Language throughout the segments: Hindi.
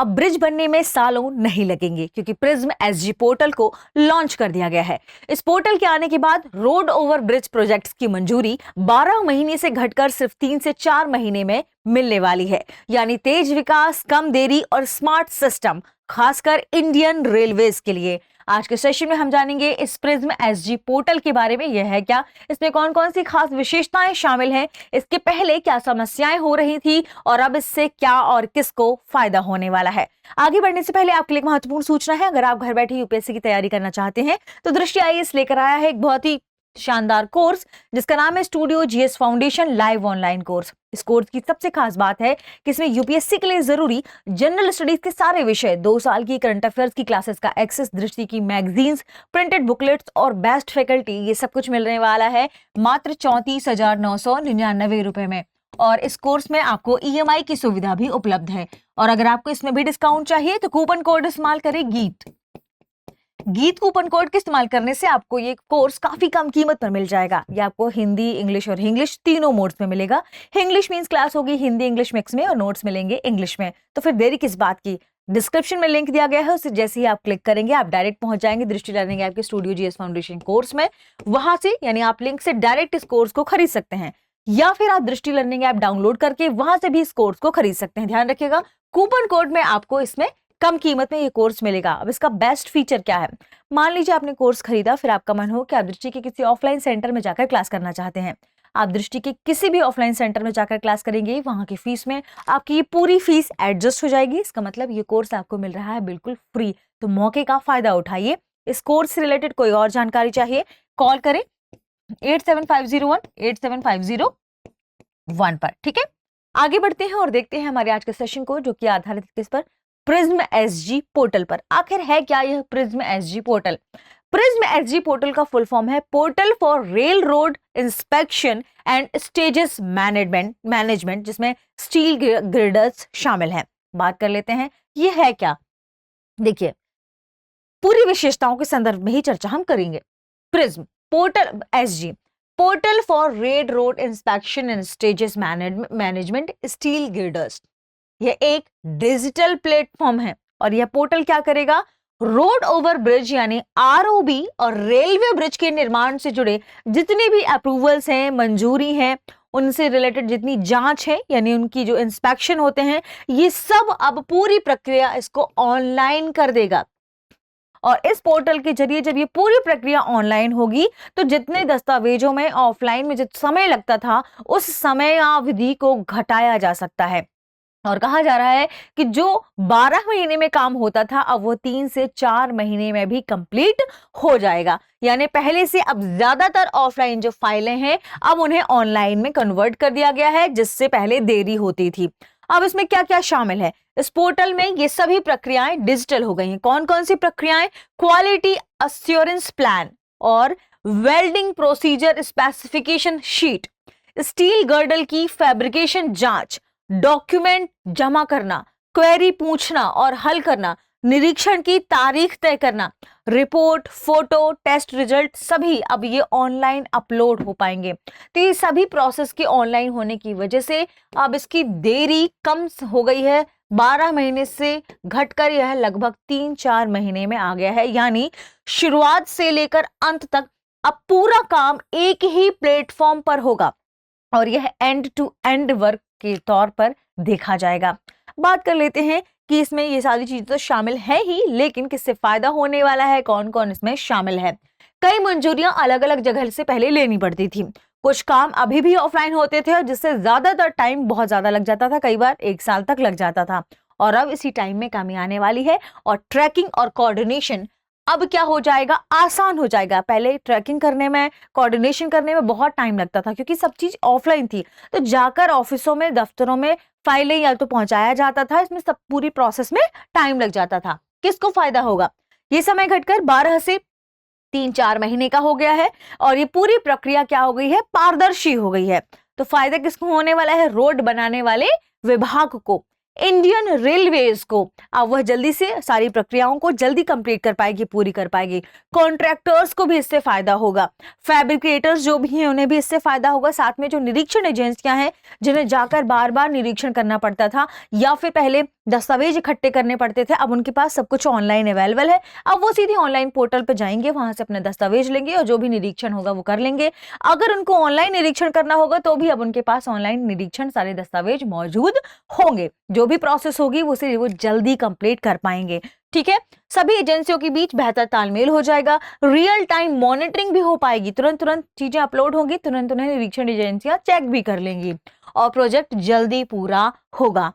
अब ब्रिज बनने में सालों नहीं लगेंगे क्योंकि प्रिज्म एसजी पोर्टल को लॉन्च कर दिया गया है। इस पोर्टल के आने के बाद रोड ओवर ब्रिज प्रोजेक्ट्स की मंजूरी 12 महीने से घटकर सिर्फ 3 से 4 महीने में मिलने वाली है। यानी तेज विकास, कम देरी और स्मार्ट सिस्टम, खासकर इंडियन रेलवेज के लिए। आज के सेशन में हम जानेंगे इस प्रिज्म एसजी पोर्टल के बारे में। यह है क्या, इसमें कौन कौन सी खास विशेषताएं शामिल हैं, इसके पहले क्या समस्याएं हो रही थी और अब इससे क्या और किसको फायदा होने वाला है। आगे बढ़ने से पहले आपके लिए एक महत्वपूर्ण सूचना है। अगर आप घर बैठे यूपीएससी की तैयारी करना चाहते हैं तो दृष्टि आईएएस लेकर आया है एक बहुत ही शानदार कोर्स जिसका नाम है studio GS foundation live online course. इस कोर्स की सबसे खास बात है कि इसमें यूपीएससी के लिए जरूरी जनरल स्टडीज के सारे विषय, 2 साल की करंट अफेयर्स की क्लासेस का एक्सेस, दृष्टि की मैगजीन्स, प्रिंटेड बुकलेट्स और बेस्ट फैकल्टी, ये सब कुछ मिलने वाला है मात्र 34,999 रुपए में। और इस कोर्स में आपको ईएमआई की सुविधा भी उपलब्ध है। और अगर आपको इसमें भी डिस्काउंट चाहिए तो कूपन कोड इस्तेमाल करें गीत कूपन कोड के इस्तेमाल करने से आपको ये कोर्स काफी कम कीमत पर मिल जाएगा। ये आपको हिंदी, इंग्लिश और इंग्लिश तीनों मोड्स में मिलेगा। इंग्लिश मींस क्लास होगी हिंदी इंग्लिश मिक्स में और नोट्स मिलेंगे इंग्लिश में। तो फिर देरी किस बात की, डिस्क्रिप्शन में लिंक दिया गया है, उसे जैसे ही आप क्लिक करेंगे आप डायरेक्ट पहुंच जाएंगे दृष्टि लर्निंग ऐप के स्टूडियो जीएस फाउंडेशन कोर्स में। वहां से यानी आप लिंक से डायरेक्ट इस कोर्स को खरीद सकते हैं या फिर आप दृष्टि लर्निंग ऐप डाउनलोड करके वहां से भी इस कोर्स को खरीद सकते हैं। ध्यान रखिएगा, कूपन कोड में आपको इसमें कम कीमत में ये कोर्स मिलेगा। अब इसका बेस्ट फीचर क्या है, मान लीजिए आपने कोर्स खरीदा, फिर आपका मन हो कि आप दृष्टि के किसी ऑफलाइन सेंटर में जाकर क्लास करना चाहते हैं। आप दृष्टि के किसी भी ऑफलाइन सेंटर में जाकर क्लास करेंगे, वहां की फीस में आपकी ये पूरी फीस एडजस्ट हो जाएगी। इसका मतलब ये कोर्स आपको मिल रहा है बिल्कुल फ्री। तो मौके का फायदा उठाइए। इस कोर्स से रिलेटेड कोई और जानकारी चाहिए, कॉल करें 8750187501 पर। ठीक है, आगे बढ़ते हैं और देखते हैं हमारे आज के सेशन को, जो कि आधारित किस पर, प्रिज्म एसजी पोर्टल पर। आखिर है क्या यह prism SG portal? Prism SG portal का फुल फॉर्म है portal for rail road inspection and stages management, जिसमें स्टील ग्रिडर्स शामिल हैं। बात कर लेते हैं ये है क्या। देखिए, पूरी विशेषताओं के संदर्भ में ही चर्चा हम करेंगे। Prism portal SG portal for rail road inspection and stages management steel girders, यह एक डिजिटल प्लेटफॉर्म है और यह पोर्टल क्या करेगा, रोड ओवर ब्रिज यानी आरओबी और रेलवे ब्रिज के निर्माण से जुड़े जितने भी अप्रूवल्स हैं, मंजूरी हैं, उनसे रिलेटेड जितनी जांच है यानी उनकी जो इंस्पेक्शन होते हैं, ये सब अब पूरी प्रक्रिया इसको ऑनलाइन कर देगा। और इस पोर्टल के जरिए जब ये पूरी प्रक्रिया ऑनलाइन होगी तो जितने दस्तावेजों में ऑफलाइन में जितना समय लगता था उस समयावधि को घटाया जा सकता है। और कहा जा रहा है कि जो 12 महीने में काम होता था अब वो 3 से 4 महीने में भी कंप्लीट हो जाएगा। यानी पहले से अब ज्यादातर ऑफलाइन जो फाइलें हैं अब उन्हें ऑनलाइन में कन्वर्ट कर दिया गया है, जिससे पहले देरी होती थी। अब इसमें क्या क्या शामिल है, इस पोर्टल में ये सभी प्रक्रियाएं डिजिटल हो गई हैं। कौन कौन सी प्रक्रियाएं, क्वालिटी अश्योरेंस प्लान और welding procedure specification sheet, steel girdle की फैब्रिकेशन जांच, डॉक्यूमेंट जमा करना, क्वेरी पूछना और हल करना, निरीक्षण की तारीख तय करना, रिपोर्ट, फोटो, टेस्ट रिजल्ट, सभी अब ये ऑनलाइन अपलोड हो पाएंगे। तो ये सभी प्रोसेस के ऑनलाइन होने की वजह से अब इसकी देरी कम हो गई है। 12 महीने से घटकर यह लगभग 3-4 महीने में आ गया है। यानी शुरुआत से लेकर अंत तक अब पूरा काम एक ही प्लेटफॉर्म पर होगा और यह एंड टू एंड वर्क के तौर पर देखा जाएगा। बात कर लेते हैं कि इसमें ये सारी चीजें तो शामिल है ही, लेकिन किससे फायदा होने वाला है, कौन कौन इसमें शामिल है। कई मंजूरियां अलग अलग जगह से पहले लेनी पड़ती थी, कुछ काम अभी भी ऑफलाइन होते थे और जिससे ज्यादातर टाइम बहुत ज्यादा लग जाता था, कई बार 1 साल तक लग जाता था। और अब इसी टाइम में कमी आने वाली है और ट्रैकिंग और कोऑर्डिनेशन अब क्या हो जाएगा, आसान हो जाएगा। पहले ट्रैकिंग करने में, कोऑर्डिनेशन करने में बहुत टाइम लगता था क्योंकि सब चीज ऑफलाइन थी, तो जाकर ऑफिसों में, दफ्तरों में फाइलें या तो पहुंचाया जाता था, इसमें सब पूरी प्रोसेस में टाइम लग जाता था। किसको फायदा होगा, ये समय घटकर 12 से 3-4 महीने का हो गया है और ये पूरी प्रक्रिया क्या हो गई है, पारदर्शी हो गई है। तो फायदा किसको होने वाला है, रोड बनाने वाले विभाग को, इंडियन रेलवेज को। अब वह जल्दी से सारी प्रक्रियाओं को जल्दी कंप्लीट कर पाएगी, पूरी कर पाएगी। कॉन्ट्रैक्टर्स को भी इससे फायदा होगा, फैब्रिकेटर्स जो भी हैं उन्हें भी इससे फायदा होगा। साथ में जो निरीक्षण एजेंसियां हैं जिन्हें जाकर बार बार निरीक्षण करना पड़ता था या फिर पहले दस्तावेज इकट्ठे करने पड़ते थे, अब उनके पास सब कुछ ऑनलाइन अवेलेबल है। अब वो सीधे ऑनलाइन पोर्टल पे जाएंगे, वहां से अपने दस्तावेज लेंगे और जो भी निरीक्षण होगा वो कर लेंगे। अगर उनको ऑनलाइन निरीक्षण करना होगा तो भी अब उनके पास ऑनलाइन निरीक्षण सारे दस्तावेज मौजूद होंगे। जो भी प्रोसेस होगी वो जल्दी कंप्लीट कर पाएंगे। ठीक है, सभी एजेंसियों के बीच बेहतर तालमेल हो जाएगा, रियल टाइम मॉनिटरिंग भी हो पाएगी, तुरंत तुरंत चीजें अपलोड होंगी, तुरंत उन्हें निरीक्षण एजेंसियां चेक भी कर लेंगी और प्रोजेक्ट जल्दी पूरा होगा।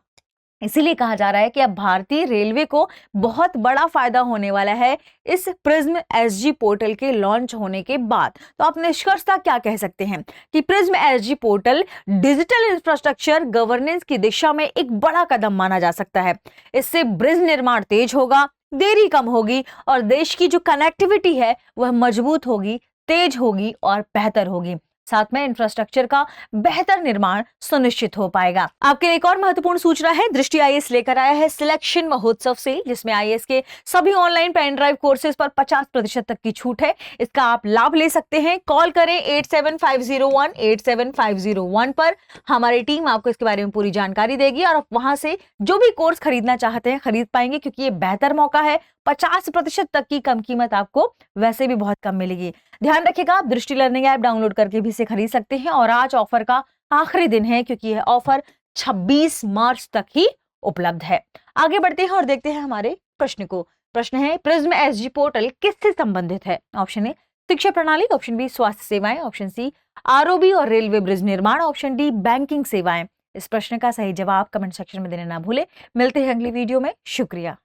इसीलिए कहा जा रहा है कि अब भारतीय रेलवे को बहुत बड़ा फायदा होने वाला है इस प्रिज्म एसजी पोर्टल के लॉन्च होने के बाद। तो आप निष्कर्षतः क्या कह सकते हैं कि prism SG portal digital infrastructure governance की दिशा में एक बड़ा कदम माना जा सकता है। इससे ब्रिज निर्माण तेज होगा, देरी कम होगी और देश की जो कनेक्टिविटी है वह मजबूत होगी, तेज होगी और बेहतर होगी। साथ में इंफ्रास्ट्रक्चर का बेहतर निर्माण सुनिश्चित हो पाएगा। आपके लिए एक और महत्वपूर्ण सूचना है, दृष्टि आईएएस लेकर आया है सिलेक्शन महोत्सव सेल, जिसमें आईएएस के सभी ऑनलाइन पेन ड्राइव कोर्सेज पर 50% तक की छूट है। इसका आप लाभ ले सकते हैं। कॉल करें 8750187501 पर, हमारी टीम आपको इसके बारे में पूरी जानकारी देगी और आप वहां से जो भी कोर्स खरीदना चाहते हैं खरीद पाएंगे, क्योंकि ये बेहतर मौका है। 50% तक की कम कीमत आपको वैसे भी बहुत कम मिलेगी। ध्यान रखिएगा, आप दृष्टि लर्निंग ऐप डाउनलोड करके भी इसे खरीद सकते हैं और आज ऑफर का आखिरी दिन है, क्योंकि यह ऑफर 26 मार्च तक ही उपलब्ध है। आगे बढ़ते हैं और देखते हैं हमारे प्रश्न को। प्रश्न है, प्रिज्म एसजी पोर्टल किससे संबंधित है? ऑप्शन ए शिक्षा प्रणाली, ऑप्शन बी स्वास्थ्य सेवाएं, ऑप्शन सी आरओबी और रेलवे ब्रिज निर्माण, ऑप्शन डी बैंकिंग सेवाएं। इस प्रश्न का सही जवाब कमेंट सेक्शन में देना ना भूले। मिलते हैं अगली वीडियो में, शुक्रिया।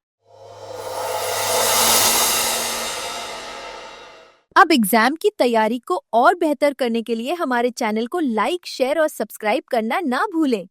अब एग्जाम की तैयारी को और बेहतर करने के लिए हमारे चैनल को लाइक, शेयर और सब्सक्राइब करना ना भूलें।